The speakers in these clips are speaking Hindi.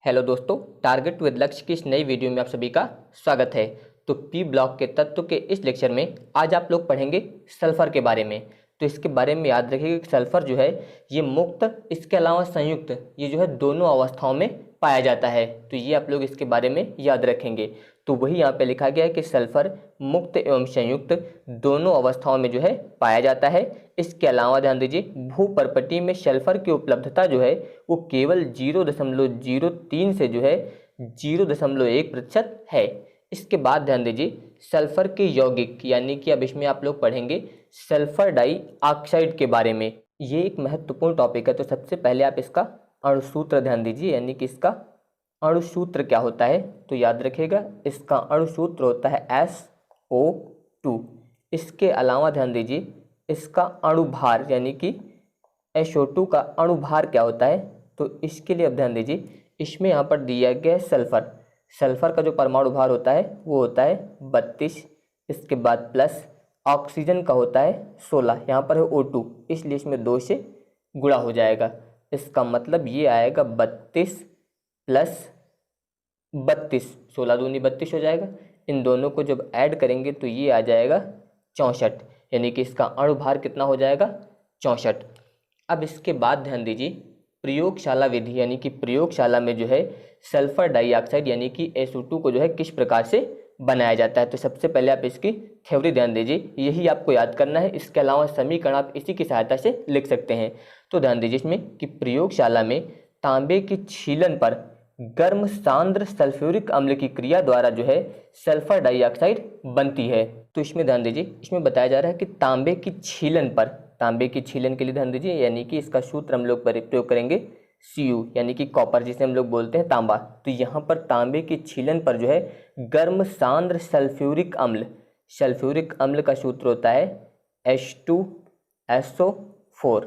हेलो दोस्तों, टारगेट विद लक्ष्य की इस नई वीडियो में आप सभी का स्वागत है। तो पी ब्लॉक के तत्व के इस लेक्चर में आज आप लोग पढ़ेंगे सल्फर के बारे में। तो इसके बारे में याद रखिएगा कि सल्फर जो है ये मुक्त, इसके अलावा संयुक्त, ये जो है दोनों अवस्थाओं में पाया जाता है। तो ये आप लोग इसके बारे में याद रखेंगे। तो वही यहाँ पे लिखा गया है कि सल्फर मुक्त एवं संयुक्त दोनों अवस्थाओं में जो है पाया जाता है। इसके अलावा ध्यान दीजिए, भूपर्पटी में सल्फर की उपलब्धता जो है वो केवल 0.03 से जो है 0.1% है। इसके बाद ध्यान दीजिए, सल्फर के यौगिक यानी कि अब इसमें आप लोग पढ़ेंगे सल्फर डाई ऑक्साइड के बारे में। ये एक महत्वपूर्ण टॉपिक है। तो सबसे पहले आप इसका अणुसूत्र ध्यान दीजिए, यानी कि इसका अणुसूत्र क्या होता है। तो याद रखिएगा, इसका अणुसूत्र होता है SO2। इसके अलावा ध्यान दीजिए, इसका अणुभार यानी कि SO2 का अणुभार क्या होता है। तो इसके लिए अब ध्यान दीजिए, इसमें यहाँ पर दिया गया है सल्फर। सल्फर का जो परमाणु भार होता है वो होता है 32। इसके बाद प्लस ऑक्सीजन का होता है 16। यहाँ पर है O2, इसलिए इसमें 2 से गुणा हो जाएगा। इसका मतलब ये आएगा 32 प्लस 32, 16 दूनी 32 हो जाएगा। इन दोनों को जब ऐड करेंगे तो ये आ जाएगा 64, यानी कि इसका अणुभार कितना हो जाएगा 64। अब इसके बाद ध्यान दीजिए, प्रयोगशाला विधि यानी कि प्रयोगशाला में जो है सल्फर डाइऑक्साइड यानी कि SO2 को जो है किस प्रकार से बनाया जाता है। तो सबसे पहले आप इसकी थ्योरी ध्यान दीजिए, यही आपको याद करना है। इसके अलावा समीकरण आप इसी की सहायता से लिख सकते हैं। तो ध्यान दीजिए इसमें कि प्रयोगशाला में तांबे की छीलन पर गर्म सांद्र सल्फ्यूरिक अम्ल की क्रिया द्वारा जो है सल्फर डाइऑक्साइड बनती है। तो इसमें ध्यान दीजिए, इसमें बताया जा रहा है कि तांबे की छीलन पर, तांबे की छीलन के लिए ध्यान दीजिए, यानी कि इसका सूत्र हम लोग प्रयोग करेंगे Cu, यानी कि कॉपर जिसे हम लोग बोलते हैं तांबा। तो यहाँ पर तांबे की छीलन पर जो है गर्म सांद्र सल्फ्यूरिक अम्ल, सल्फ्यूरिक अम्ल का सूत्र होता है H2SO4।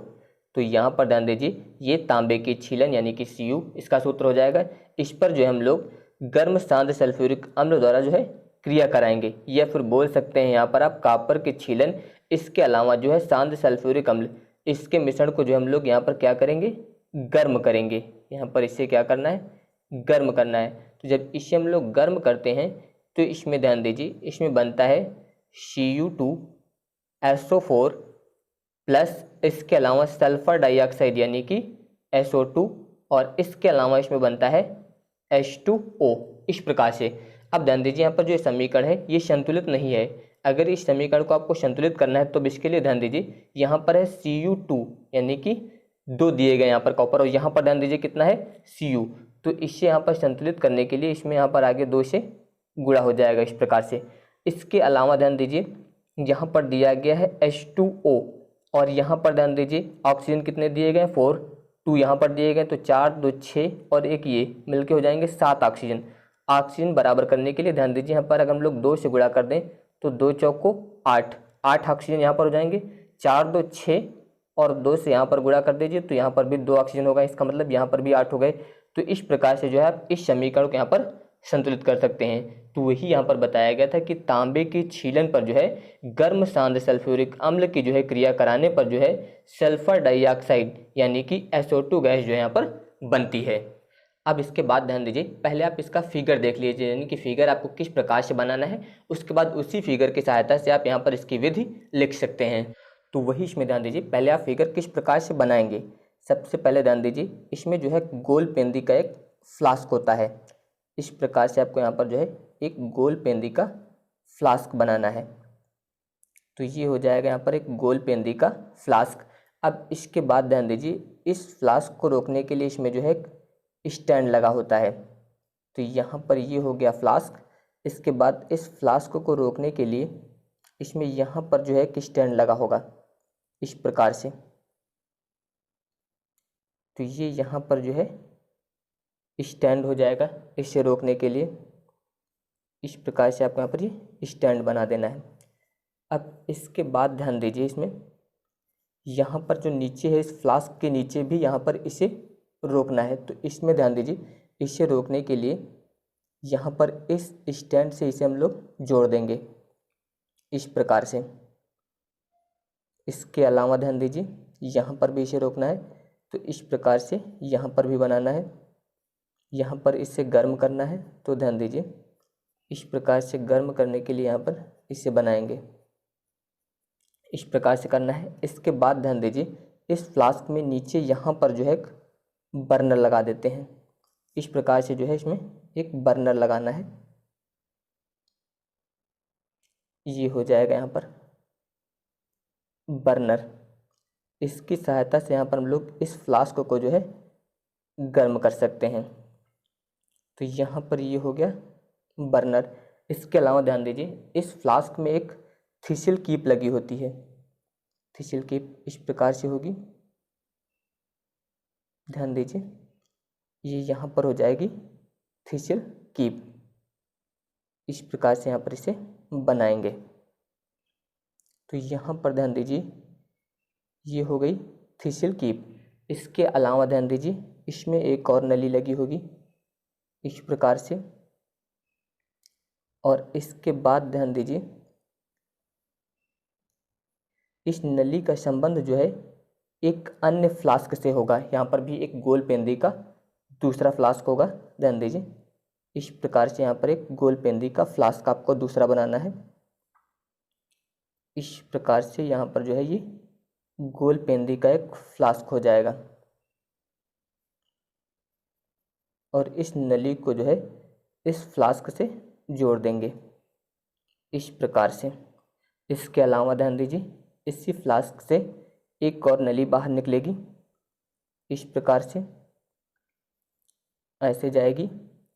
तो यहाँ पर ध्यान दीजिए, ये तांबे की छीलन यानी कि Cu इसका सूत्र हो जाएगा। इस पर जो है हम लोग गर्म सांद्र सल्फ्यूरिक अम्ल द्वारा जो है क्रिया कराएंगे, या फिर बोल सकते हैं यहाँ पर आप कॉपर की छीलन, इसके अलावा जो है सांद्र सल्फ्यूरिक अम्ल, इसके मिश्रण को जो हम लोग यहाँ पर क्या करेंगे, गर्म करेंगे। यहाँ पर इससे क्या करना है, गर्म करना है। तो जब इसे हम लोग गर्म करते हैं तो इसमें ध्यान दीजिए, इसमें बनता है Cu2SO4 प्लस इसके अलावा सल्फर डाइऑक्साइड यानी कि SO2, और इसके अलावा इसमें बनता है H2O। इस प्रकार से अब ध्यान दीजिए, यहाँ पर जो समीकरण है ये संतुलित नहीं है। अगर इस समीकरण को आपको संतुलित करना है तो इसके लिए ध्यान दीजिए, यहाँ पर है Cu2 यानी कि 2 दिए गए यहाँ पर कॉपर, और यहाँ पर ध्यान दीजिए कितना है Cu। तो इससे यहाँ पर संतुलित करने के लिए इसमें यहाँ पर आगे 2 से गुणा हो जाएगा इस प्रकार से। इसके अलावा ध्यान दीजिए, यहाँ पर दिया गया है H2O, और यहाँ पर ध्यान दीजिए ऑक्सीजन कितने दिए गए 4, 2 यहाँ पर दिए गए, तो 4 2 6 और 1 ये मिलके हो जाएंगे 7 ऑक्सीजन। ऑक्सीजन बराबर करने के लिए ध्यान दीजिए, यहाँ पर अगर हम लोग 2 से गुणा कर दें तो 2 चौको 8, 8 ऑक्सीजन यहाँ पर हो जाएंगे। 4 2 6 और 2 से यहाँ पर गुणा कर दीजिए तो यहाँ पर भी 2 ऑक्सीजन होगा, इसका मतलब यहाँ पर भी 8 हो गए। तो इस प्रकार से जो है आप इस समीकरण को यहाँ पर संतुलित कर सकते हैं। तो वही यहाँ पर बताया गया था कि तांबे की छीलन पर जो है गर्म सांद्र सल्फ्यूरिक अम्ल की जो है क्रिया कराने पर जो है सल्फर डाइऑक्साइड यानी कि SO2 गैस जो है यहाँ पर बनती है। अब इसके बाद ध्यान दीजिए, पहले आप इसका फिगर देख लीजिए, यानी कि फिगर आपको किस प्रकार से बनाना है। उसके बाद उसी फिगर की सहायता से आप यहाँ पर इसकी विधि लिख सकते हैं। तो वही इसमें ध्यान दीजिए, पहले आप फिगर किस प्रकार से बनाएंगे। सबसे पहले ध्यान दीजिए, इसमें जो है गोल पेंदी का एक फ्लास्क होता है। इस प्रकार से आपको यहाँ पर जो है एक गोल पेंदी का फ्लास्क बनाना है। तो ये हो जाएगा यहाँ पर एक गोल पेंदी का फ्लास्क। अब इसके बाद ध्यान दीजिए, इस फ्लास्क को रोकने के लिए इसमें जो है स्टैंड लगा होता है। तो यहाँ पर ये हो गया फ्लास्क। इसके बाद इस फ्लास्क को रोकने के लिए इसमें यहाँ पर जो है एक स्टैंड लगा होगा इस प्रकार से। तो ये यहाँ पर जो है स्टैंड हो जाएगा इसे रोकने के लिए। इस प्रकार से आपको यहाँ पर ये स्टैंड बना देना है। अब इसके बाद ध्यान दीजिए, इसमें यहाँ पर जो नीचे है इस फ्लास्क के नीचे भी यहाँ पर इसे रोकना है। तो इसमें ध्यान दीजिए, इसे रोकने के लिए यहाँ पर इस स्टैंड से इसे हम लोग जोड़ देंगे इस प्रकार से। इसके अलावा ध्यान दीजिए, यहाँ पर भी इसे रोकना है, तो इस प्रकार से यहाँ पर भी बनाना है। यहाँ पर इसे गर्म करना है, तो ध्यान दीजिए इस प्रकार से गर्म करने के लिए यहाँ पर इसे बनाएंगे, इस प्रकार से करना है। इसके बाद ध्यान दीजिए इस फ्लास्क में नीचे यहाँ पर जो है एक बर्नर लगा देते हैं। इस प्रकार से जो है इसमें एक बर्नर लगाना है, ये हो जाएगा यहाँ पर बर्नर। इसकी सहायता से यहाँ पर हम लोग इस फ्लास्क को जो है गर्म कर सकते हैं। तो यहाँ पर ये हो गया बर्नर। इसके अलावा ध्यान दीजिए इस फ्लास्क में एक थिसिल कीप लगी होती है। थिसिल कीप इस प्रकार से होगी, ध्यान दीजिए ये यहाँ पर हो जाएगी थिसिल कीप। इस प्रकार से यहाँ पर इसे बनाएंगे। तो यहाँ पर ध्यान दीजिए ये हो गई थिसिल कीप। इसके अलावा ध्यान दीजिए इसमें एक और नली लगी होगी इस प्रकार से, और इसके बाद ध्यान दीजिए इस नली का संबंध जो है एक अन्य फ्लास्क से होगा। यहाँ पर भी एक गोल पेंदी का दूसरा फ्लास्क होगा, ध्यान दीजिए इस प्रकार से यहाँ पर एक गोल पेंदी का फ्लास्क आपको दूसरा बनाना है। इस प्रकार से यहाँ पर जो है ये गोल पेंदी का एक फ्लास्क हो जाएगा, और इस नली को जो है इस फ्लास्क से जोड़ देंगे इस प्रकार से। इसके अलावा ध्यान दीजिए इसी फ्लास्क से एक और नली बाहर निकलेगी इस प्रकार से, ऐसे जाएगी।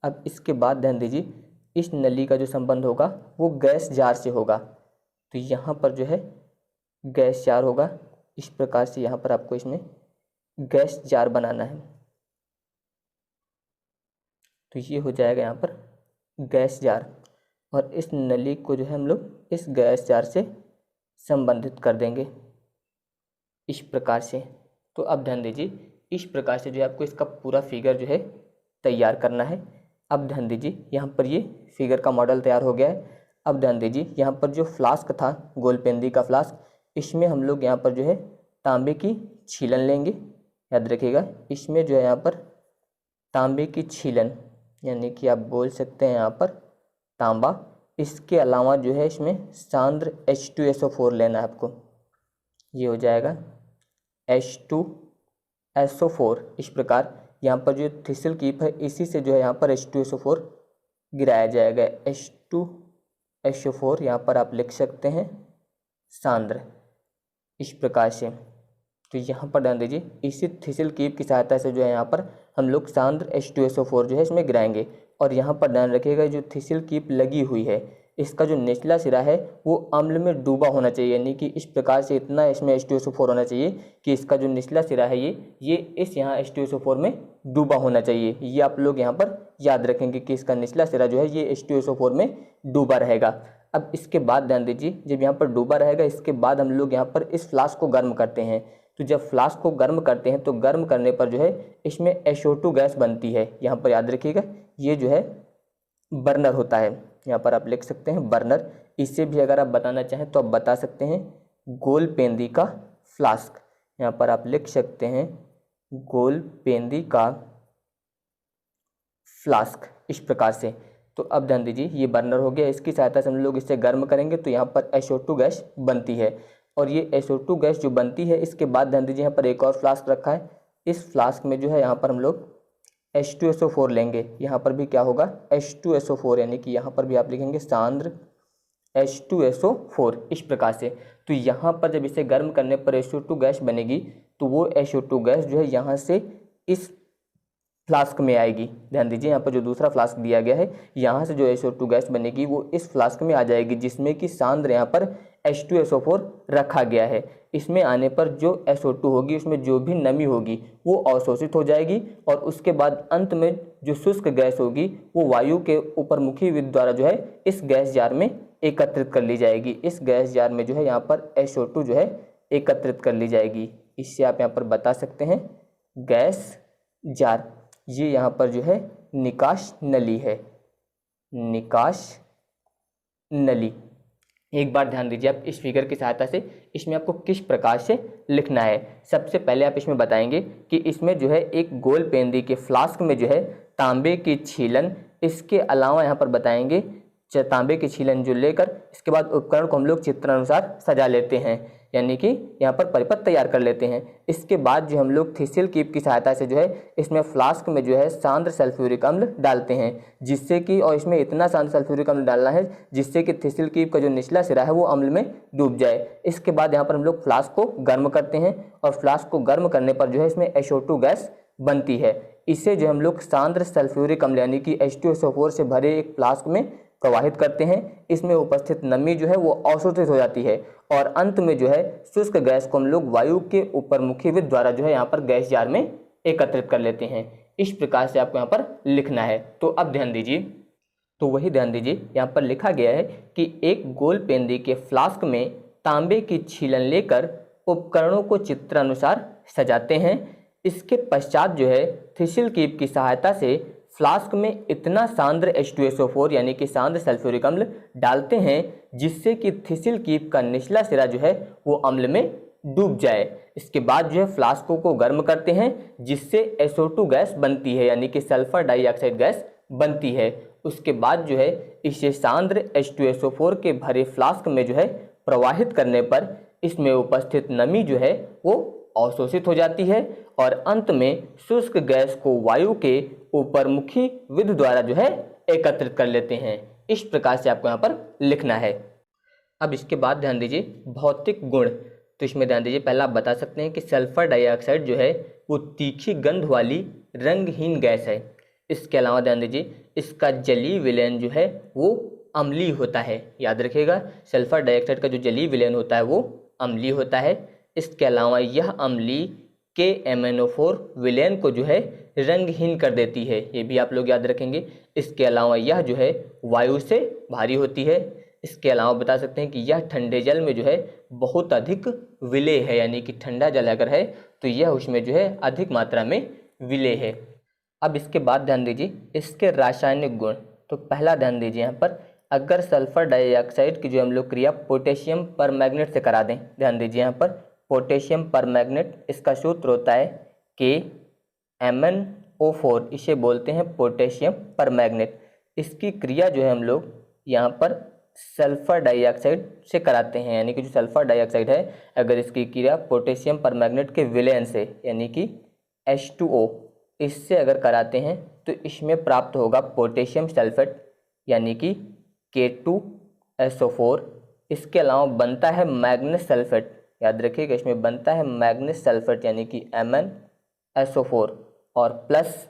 अब इसके बाद ध्यान दीजिए इस नली का जो संबंध होगा वो गैस जार से होगा। तो यहाँ पर जो है गैस जार होगा, इस प्रकार से यहाँ पर आपको इसमें गैस जार बनाना है। तो ये हो जाएगा यहाँ पर गैस जार, और इस नली को जो है हम लोग इस गैस जार से संबंधित कर देंगे इस प्रकार से। तो अब ध्यान दीजिए इस प्रकार से जो है आपको इसका पूरा फिगर जो है तैयार करना है। अब ध्यान दीजिए यहाँ पर ये फिगर का मॉडल तैयार हो गया है। अब ध्यान दीजिए यहाँ पर जो फ्लास्क था गोलपेंदी का फ्लास्क, इसमें हम लोग यहाँ पर जो है तांबे की छीलन लेंगे, याद रखिएगा इसमें जो है यहाँ पर तांबे की छीलन, यानी कि आप बोल सकते हैं यहाँ पर तांबा। इसके अलावा जो है इसमें सांद्र H2SO4 लेना है आपको, ये हो जाएगा H2SO4। इस प्रकार यहाँ पर जो थिसिल कीप है इसी से जो है यहाँ पर H2SO4 गिराया जाएगा। H2SO4 यहाँ पर आप लिख सकते हैं सांद्र, इस प्रकार से। तो यहाँ पर ध्यान दीजिए इसी थिसिल कीप की सहायता से जो है यहाँ पर हम लोग सांद्र H2SO4 जो है इसमें गिराएंगे। और यहाँ पर ध्यान रखिएगा जो थिसिल कीप लगी हुई है इसका जो निचला सिरा है वो अम्ल में डूबा होना चाहिए, यानी कि इस प्रकार से इतना इसमें H2SO4 होना चाहिए कि इसका जो निचला सिरा है ये इस यहाँ H2SO4 में डूबा होना चाहिए। ये आप लोग यहाँ पर याद रखेंगे कि इसका निचला सिरा जो है ये H2SO4 में डूबा रहेगा। अब इसके बाद ध्यान दीजिए जब यहाँ पर डूबा रहेगा इसके बाद हम लोग यहाँ पर इस फ्लास्क को गर्म करते हैं। तो जब फ्लास्क को गर्म करते हैं तो गर्म करने पर जो है इसमें SO2 गैस बनती है। यहाँ पर याद रखिएगा ये जो है बर्नर होता है, यहाँ पर आप लिख सकते हैं बर्नर। इससे भी अगर आप बताना चाहें तो आप बता सकते हैं गोल पेंदी का फ्लास्क, यहाँ पर आप लिख सकते हैं गोल पेंदी का फ्लास्क इस प्रकार से। तो अब ध्यान दीजिए ये बर्नर हो गया, इसकी सहायता से हम लोग इसे गर्म करेंगे तो यहाँ पर SO2 गैस बनती है। और ये SO2 गैस जो बनती है इसके बाद ध्यान दीजिए यहाँ पर एक और फ्लास्क रखा है। इस फ्लास्क में जो है यहाँ पर हम लोग H2SO4 लेंगे। यहाँ पर भी क्या होगा H2SO4, यानी कि यहाँ पर भी आप लिखेंगे सांद्र H2SO4 इस प्रकार से। तो यहाँ पर जब इसे गर्म करने पर SO2 गैस बनेगी तो वो SO2 गैस जो है यहाँ से इस फ्लास्क में आएगी। ध्यान दीजिए यहाँ पर जो दूसरा फ्लास्क दिया गया है यहाँ से जो SO2 गैस बनेगी वो इस फ्लास्क में आ जाएगी, जिसमें कि सांद्र यहाँ पर H2SO4 रखा गया है। इसमें आने पर जो SO2 होगी उसमें जो भी नमी होगी वो अवशोषित हो जाएगी, और उसके बाद अंत में जो शुष्क गैस होगी वो वायु के ऊपरमुखी विद्युत द्वारा जो है इस गैस जार में एकत्रित कर ली जाएगी। इस गैस जार में जो है यहाँ पर SO2 जो है एकत्रित कर ली जाएगी। इससे आप यहाँ पर बता सकते हैं गैस जार। ये यहाँ पर जो है निकास नली है, निकास नली। एक बार ध्यान दीजिए आप इस फिगर की सहायता से इसमें आपको किस प्रकार से लिखना है। सबसे पहले आप इसमें बताएंगे कि इसमें जो है एक गोल पेंदी के फ्लास्क में जो है तांबे की छीलन, इसके अलावा यहाँ पर बताएंगे तांबे की छीलन जो लेकर इसके बाद उपकरण को हम लोग चित्रानुसार सजा लेते हैं, यानी कि यहाँ पर परिपथ तैयार कर लेते हैं। इसके बाद जो हम लोग थिसिल कीप की सहायता से जो है इसमें फ्लास्क में जो है सांद्र सल्फ्यूरिक अम्ल डालते हैं, जिससे कि, और इसमें इतना सांद्र सल्फ्यूरिक अम्ल डालना है जिससे कि थिसिल कीप का जो निचला सिरा है वो अम्ल में डूब जाए। इसके बाद यहाँ पर हम लोग फ्लास्क को गर्म करते हैं और फ्लास्क को गर्म करने पर जो है इसमें SO2 गैस बनती है। इसे जो हम लोग सांद्र सल्फ्यूरिक अम्ल यानी कि H2SO4 से भरे एक फ्लास्क में प्रवाहित करते हैं। इसमें उपस्थित नमी जो है वो अवशोषित हो जाती है और अंत में जो है शुष्क गैस को हम लोग वायु के ऊपरमुखी विद द्वारा जो है यहाँ पर गैस जार में एकत्रित कर लेते हैं। इस प्रकार से आपको यहाँ पर लिखना है। तो अब ध्यान दीजिए, तो वही ध्यान दीजिए, यहाँ पर लिखा गया है कि एक गोल पेंदी के फ्लास्क में तांबे की छीलन लेकर उपकरणों को चित्रानुसार सजाते हैं। इसके पश्चात जो है थिसिल कीप की सहायता से फ्लास्क में इतना सांद्र H2SO4 यानी कि सांद्र सल्फ्यूरिक अम्ल डालते हैं जिससे कि थिसिल कीप का निचला सिरा जो है वो अम्ल में डूब जाए। इसके बाद जो है फ्लास्कों को गर्म करते हैं जिससे SO2 गैस बनती है, यानी कि सल्फर डाइऑक्साइड गैस बनती है। उसके बाद जो है इसे सांद्र H2SO4 के भरे फ्लास्क में जो है प्रवाहित करने पर इसमें उपस्थित नमी जो है वो अवशोषित हो जाती है और अंत में शुष्क गैस को वायु के ऊपरमुखी विध द्वारा जो है एकत्रित कर लेते हैं। इस प्रकार से आपको यहाँ पर लिखना है। अब इसके बाद ध्यान दीजिए भौतिक गुण। तो इसमें ध्यान दीजिए, पहला आप बता सकते हैं कि सल्फर डाइऑक्साइड जो है वो तीखी गंध वाली रंगहीन गैस है। इसके अलावा ध्यान दीजिए इसका जलीय विलयन जो है वो अम्लीय होता है। याद रखिएगा, सल्फर डाइऑक्साइड का जो जलीय विलयन होता है वो अम्लीय होता है। इसके अलावा यह अम्लीय KMnO4 विलयन को जो है रंगहीन कर देती है, ये भी आप लोग याद रखेंगे। इसके अलावा यह जो है वायु से भारी होती है। इसके अलावा बता सकते हैं कि यह ठंडे जल में जो है बहुत अधिक विलेय है, यानी कि ठंडा जल अगर है तो यह उसमें जो है अधिक मात्रा में विलेय है। अब इसके बाद ध्यान दीजिए इसके रासायनिक गुण। तो पहला ध्यान दीजिए यहाँ पर, अगर सल्फर डाइऑक्साइड की जो हम लोग क्रिया पोटेशियम परमैंगनेट से करा दें, ध्यान दीजिए यहाँ पर पोटेशियम परमैंगनेट, इसका सूत्र होता है KMnO4, इसे बोलते हैं पोटेशियम परमैंगनेट। इसकी क्रिया जो है हम लोग यहाँ पर सल्फर डाइऑक्साइड से कराते हैं, यानी कि जो सल्फर डाइऑक्साइड है अगर इसकी क्रिया पोटेशियम परमैंगनेट के विलयन से यानी कि H2O इससे अगर कराते हैं तो इसमें प्राप्त होगा पोटेशियम सल्फेट यानी कि K2SO4। इसके अलावा बनता है मैग्नीज सल्फेट, याद रखिएगा इसमें बनता है मैग्नीज सल्फेट यानी कि MnSO4 और प्लस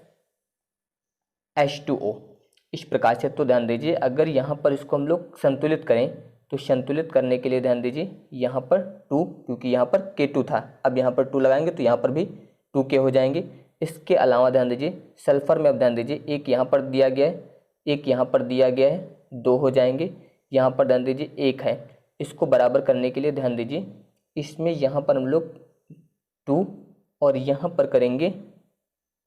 H2O। इस प्रकार से तो ध्यान दीजिए अगर यहाँ पर इसको हम लोग संतुलित करें तो संतुलित करने के लिए ध्यान दीजिए यहाँ पर 2, क्योंकि यहाँ पर K2 था, अब यहाँ पर 2 लगाएंगे तो यहाँ पर भी 2K हो जाएंगे। इसके अलावा ध्यान दीजिए सल्फर में अब ध्यान दीजिए एक यहाँ पर दिया गया है, एक यहाँ पर दिया गया है, 2 हो जाएंगे। यहाँ पर ध्यान दीजिए 1 है, इसको बराबर करने के लिए ध्यान दीजिए इसमें यहाँ पर हम लोग 2 और यहाँ पर करेंगे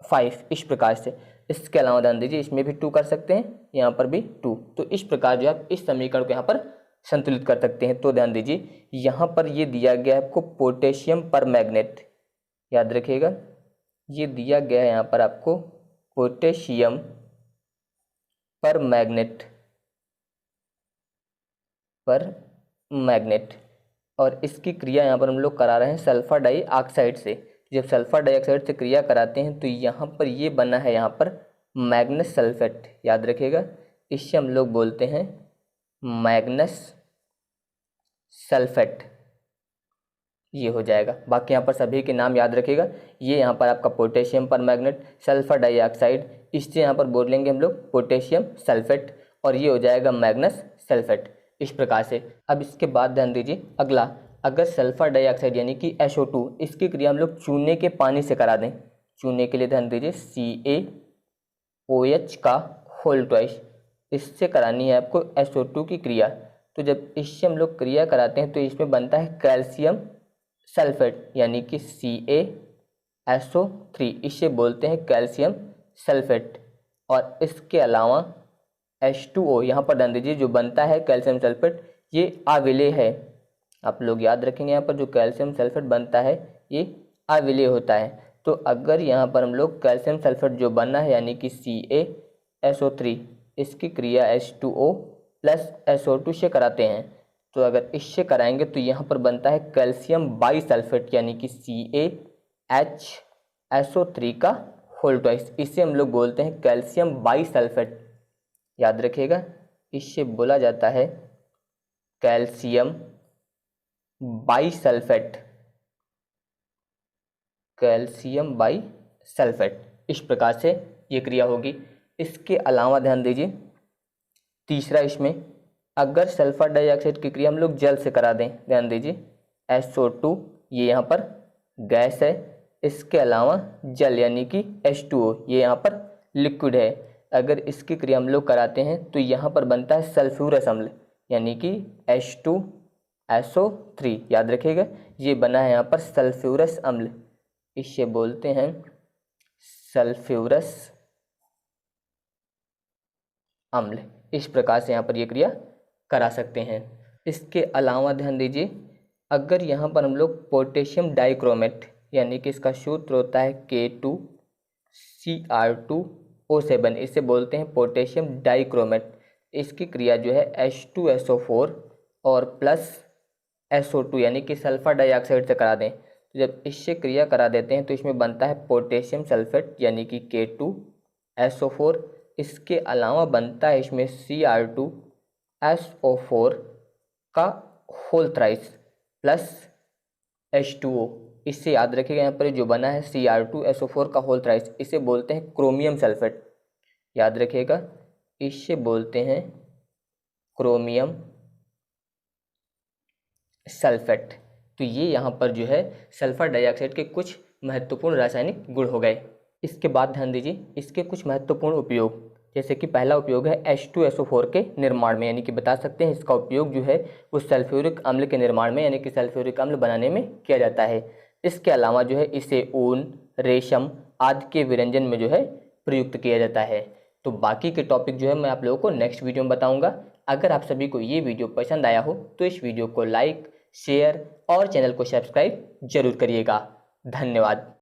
5, इस प्रकार से। इसके अलावा ध्यान दीजिए इसमें भी 2 कर सकते हैं, यहाँ पर भी 2। तो इस प्रकार जो आप इस समीकरण को यहाँ पर संतुलित कर सकते हैं। तो ध्यान दीजिए यहाँ पर ये दिया गया है आपको पोटेशियम परमैंगनेट, याद रखिएगा ये दिया गया है यहाँ पर आपको पोटेशियम परमैंगनेट और इसकी क्रिया यहाँ पर हम लोग करा रहे हैं सल्फर डाइऑक्साइड से। जब सल्फर डाइऑक्साइड से क्रिया कराते हैं तो यहाँ पर ये बना है यहाँ पर मैग्नीज सल्फेट, याद रखिएगा इससे हम लोग बोलते हैं मैग्नीज सल्फेट, ये हो जाएगा। बाकी यहाँ पर सभी के नाम याद रखिएगा। ये यहाँ पर आपका पोटेशियम परमैंगनेट, सल्फर डाइऑक्साइड, इससे यहाँ पर बोल लेंगे हम लोग पोटेशियम सल्फेट और ये हो जाएगा मैग्नीज सल्फेट, इस प्रकार से। अब इसके बाद ध्यान दीजिए अगला, अगर सल्फर डाइऑक्साइड यानी कि SO2 इसकी क्रिया हम लोग चूने के पानी से करा दें, चूने के लिए ध्यान दीजिए CaOH का होल ट्वाइस, इससे करानी है आपको SO2 की क्रिया। तो जब इससे हम लोग क्रिया कराते हैं तो इसमें बनता है कैल्शियम सल्फेट यानी कि CaSO3, इसे बोलते हैं कैल्शियम सल्फेट। और इसके अलावा H2O यहाँ पर ध्यान दीजिए जो बनता है कैल्शियम सल्फेट ये अविलेय है, आप लोग याद रखेंगे यहाँ पर जो कैल्शियम सल्फेट बनता है ये अविलेय होता है। तो अगर यहाँ पर हम लोग कैल्शियम सल्फेट जो बना है यानी कि CaSO3 इसकी क्रिया H2O प्लस SO2 से कराते हैं, तो अगर इससे कराएंगे तो यहाँ पर बनता है कैल्शियम बाईसल्फेट यानी कि CaHSO3 का होल ट्वाइस। इसे हम लोग बोलते हैं कैल्शियम बाईसल्फेट। याद रखिएगा, इससे बोला जाता है कैल्शियम बाईसल्फेट। कैल्शियम बाईसल्फेट, इस प्रकार से ये क्रिया होगी। इसके अलावा ध्यान दीजिए, तीसरा इसमें अगर सल्फर डाइऑक्साइड की क्रिया हम लोग जल से करा दें, ध्यान दीजिए SO2 ये यहाँ पर गैस है, इसके अलावा जल यानी कि H2O ये यहाँ पर लिक्विड है। अगर इसकी क्रिया हम लोग कराते हैं तो यहाँ पर बनता है सल्फ्यूरस अम्ल यानी कि H2SO3। याद रखिएगा, ये बना है यहाँ पर सल्फ्यूरस अम्ल, इसे बोलते हैं सल्फ्यूरस अम्ल। इस प्रकार से यहाँ पर ये क्रिया करा सकते हैं। इसके अलावा ध्यान दीजिए, अगर यहाँ पर हम लोग पोटेशियम डाइक्रोमेट यानी कि इसका सूत्र होता है K2Cr2O7, इसे बोलते हैं पोटेशियम डाइक्रोमेट। इसकी क्रिया जो है H2SO4 और प्लस SO2 यानी कि सल्फर डाइऑक्साइड से करा दें, तो जब इससे क्रिया करा देते हैं तो इसमें बनता है पोटेशियम सल्फेट यानी कि K2SO4। इसके अलावा बनता है इसमें Cr2SO4 का होल थ्राइस प्लस H2O। इससे याद रखिएगा, यहाँ पर जो बना है Cr2SO4 का होल थ्राइस, इसे बोलते हैं क्रोमियम सल्फेट। याद रखिएगा, इससे बोलते हैं क्रोमियम सल्फेट। तो ये यहाँ पर जो है सल्फर डाइऑक्साइड के कुछ महत्वपूर्ण रासायनिक गुण हो गए। इसके बाद ध्यान दीजिए, इसके कुछ महत्वपूर्ण उपयोग, जैसे कि पहला उपयोग है H2SO4 के निर्माण में, यानी कि बता सकते हैं इसका उपयोग जो है उस सल्फ्यूरिक अम्ल के निर्माण में यानी कि सल्फ्यूरिक अम्ल बनाने में किया जाता है। इसके अलावा जो है इसे ऊन, रेशम आदि के विरंजन में जो है प्रयुक्त किया जाता है। तो बाकी के टॉपिक जो है मैं आप लोगों को नेक्स्ट वीडियो में बताऊंगा। अगर आप सभी को ये वीडियो पसंद आया हो तो इस वीडियो को लाइक, शेयर और चैनल को सब्सक्राइब जरूर करिएगा। धन्यवाद।